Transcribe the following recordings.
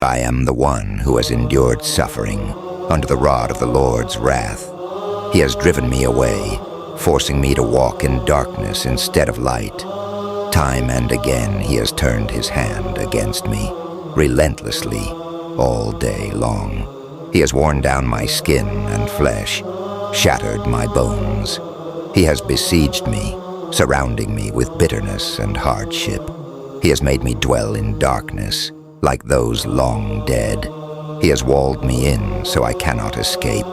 I am the one who has endured suffering under the rod of the Lord's wrath. He has driven me away, forcing me to walk in darkness instead of light. Time and again he has turned his hand against me, relentlessly, all day long. He has worn down my skin and flesh, shattered my bones. He has besieged me, surrounding me with bitterness and hardship. He has made me dwell in darkness, like those long dead. He has walled me in so I cannot escape.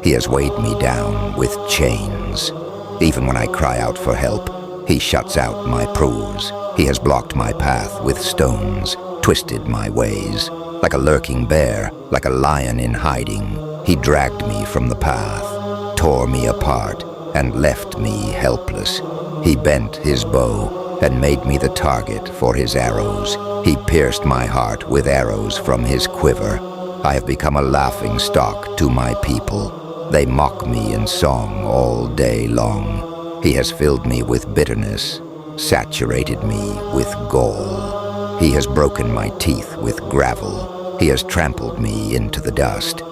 He has weighed me down with chains. Even when I cry out for help, he shuts out my prayers. He has blocked my path with stones, twisted my ways. Like a lurking bear, like a lion in hiding, he dragged me from the path, tore me apart, and left me helpless. He bent his bow and made me the target for his arrows. He pierced my heart with arrows from his quiver. I have become a laughing stock to my people. They mock me in song all day long. He has filled me with bitterness, saturated me with gall. He has broken my teeth with gravel. He has trampled me into the dust.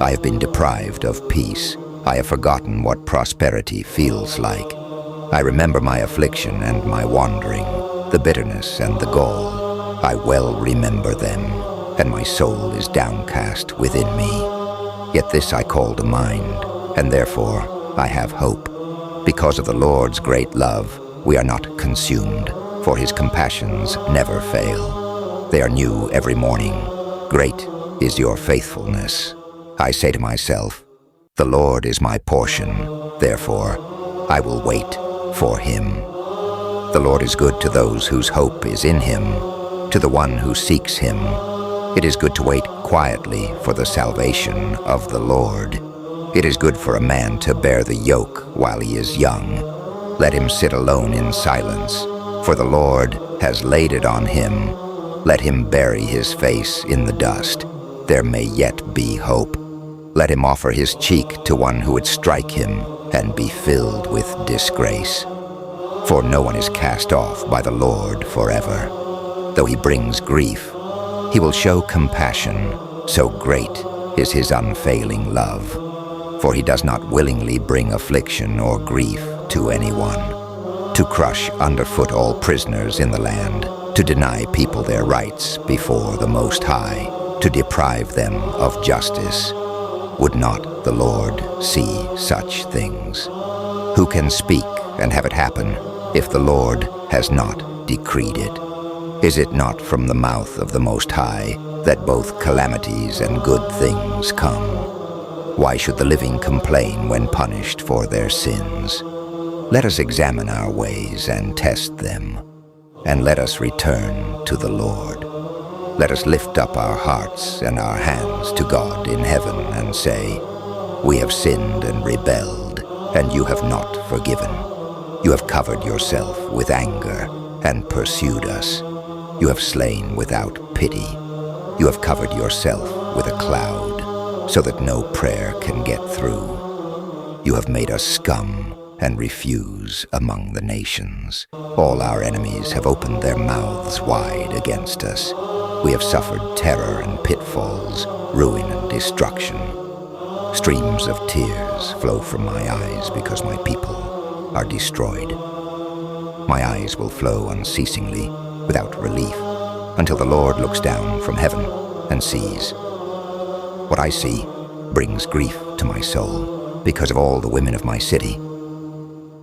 I have been deprived of peace. I have forgotten what prosperity feels like. I remember my affliction and my wandering, the bitterness and the gall. I well remember them, and my soul is downcast within me. Yet this I call to mind, and therefore I have hope. Because of the Lord's great love, we are not consumed, for his compassions never fail. They are new every morning. Great is your faithfulness. I say to myself, the Lord is my portion, therefore I will wait for him. The Lord is good to those whose hope is in him, to the one who seeks him. It is good to wait quietly for the salvation of the Lord. It is good for a man to bear the yoke while he is young. Let him sit alone in silence, for the Lord has laid it on him. Let him bury his face in the dust. There may yet be hope. Let him offer his cheek to one who would strike him and be filled with disgrace. For no one is cast off by the Lord forever. Though he brings grief, he will show compassion. So great is his unfailing love. For he does not willingly bring affliction or grief to anyone. To crush underfoot all prisoners in the land, to deny people their rights before the Most High, to deprive them of justice. Would not the Lord see such things? Who can speak and have it happen if the Lord has not decreed it? Is it not from the mouth of the Most High that both calamities and good things come? Why should the living complain when punished for their sins? Let us examine our ways and test them, and let us return to the Lord. Let us lift up our hearts and our hands to God in heaven and say, we have sinned and rebelled, and you have not forgiven. You have covered yourself with anger and pursued us. You have slain without pity. You have covered yourself with a cloud, so that no prayer can get through. You have made us scum and refuse among the nations. All our enemies have opened their mouths wide against us. We have suffered terror and pitfalls, ruin and destruction. Streams of tears flow from my eyes because my people are destroyed. My eyes will flow unceasingly, without relief, until the Lord looks down from heaven and sees. What I see brings grief to my soul because of all the women of my city.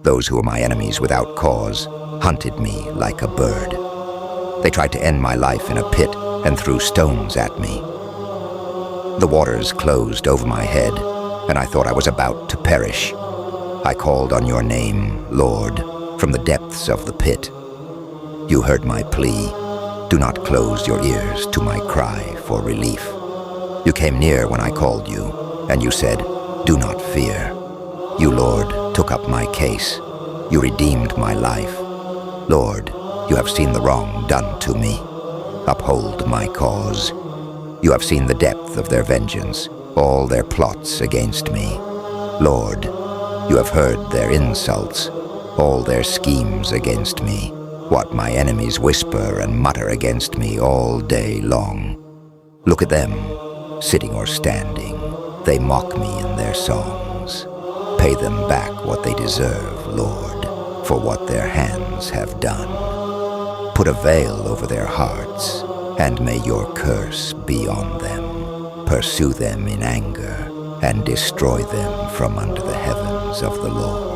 Those who were my enemies without cause hunted me like a bird. They tried to end my life in a pit and threw stones at me. The waters closed over my head, and I thought I was about to perish. I called on your name, Lord, from the depths of the pit. You heard my plea. Do not close your ears to my cry for relief. You came near when I called you, and you said, do not fear. You, Lord, took up my case. You redeemed my life. Lord, you have seen the wrong done to me. Uphold my cause. You have seen the depth of their vengeance, all their plots against me. Lord, you have heard their insults, all their schemes against me, what my enemies whisper and mutter against me all day long. Look at them, sitting or standing. They mock me in their songs. Pay them back what they deserve, Lord, for what their hands have done. Put a veil over their hearts, and may your curse be on them. Pursue them in anger, and destroy them from under the heavens of the Lord.